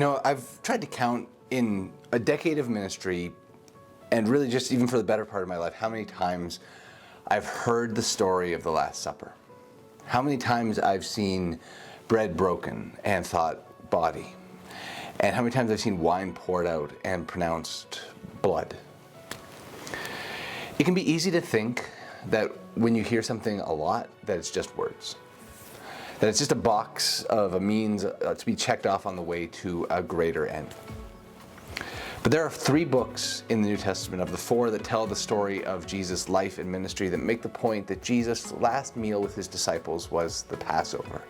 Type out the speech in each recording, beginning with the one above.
I've tried to count in a decade of ministry, and really just even for the better part of my life, how many times I've heard the story of the Last Supper. How many times I've seen bread broken and thought body. And how many times I've seen wine poured out and pronounced blood. It can be easy to think that when you hear something a lot, that it's just words. That it's just a box of a means to be checked off on the way to a greater end. But there are 3 books in the New Testament of the 4 that tell the story of Jesus' life and ministry that make the point that Jesus' last meal with his disciples was the Passover,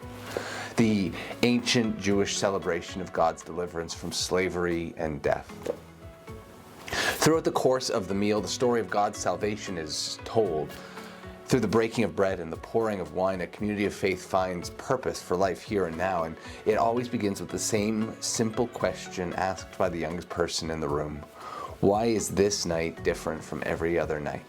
the ancient Jewish celebration of God's deliverance from slavery and death. Throughout the course of the meal, the story of God's salvation is told. Through the breaking of bread and the pouring of wine, a community of faith finds purpose for life here and now, and it always begins with the same simple question asked by the youngest person in the room. Why is this night different from every other night?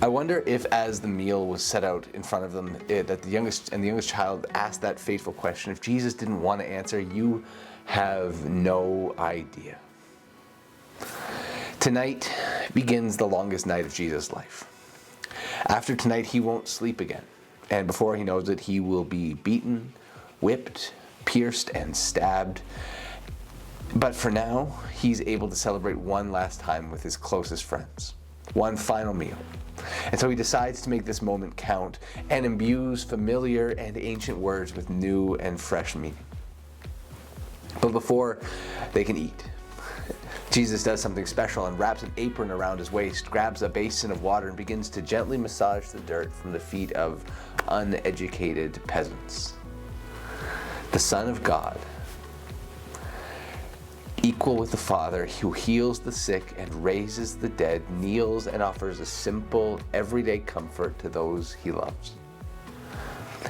I wonder if, as the meal was set out in front of them, that the youngest child asked that fateful question. If Jesus didn't want to answer, you have no idea. Tonight begins the longest night of Jesus' life. After tonight, he won't sleep again. And before he knows it, he will be beaten, whipped, pierced, and stabbed. But for now, he's able to celebrate one last time with his closest friends. One final meal. And so he decides to make this moment count and imbues familiar and ancient words with new and fresh meaning. But before they can eat, Jesus does something special and wraps an apron around his waist, grabs a basin of water, and begins to gently massage the dirt from the feet of uneducated peasants. The Son of God, equal with the Father, who heals the sick and raises the dead, kneels and offers a simple, everyday comfort to those he loves.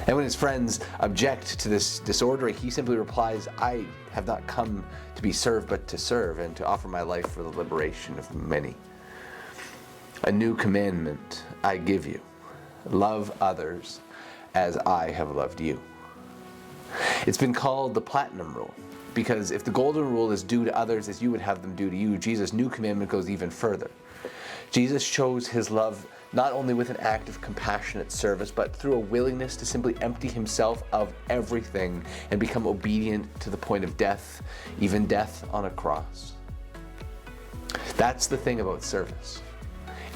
And when his friends object to this disorder, he simply replies, I have not come to be served, but to serve, and to offer my life for the liberation of many. A new commandment I give you. Love others as I have loved you. It's been called the Platinum Rule, because if the Golden Rule is do to others as you would have them do to you, Jesus' new commandment goes even further. Jesus shows his love not only with an act of compassionate service, but through a willingness to simply empty himself of everything and become obedient to the point of death, even death on a cross. That's the thing about service.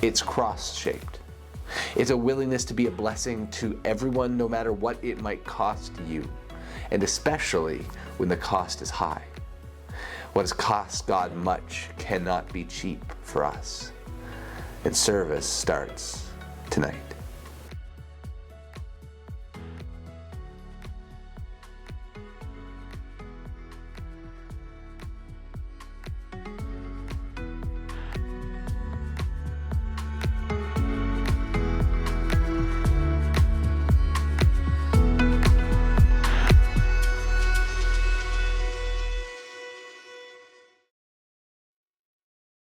It's cross-shaped. It's a willingness to be a blessing to everyone, no matter what it might cost you, and especially when the cost is high. What has cost God much cannot be cheap for us. And service starts tonight.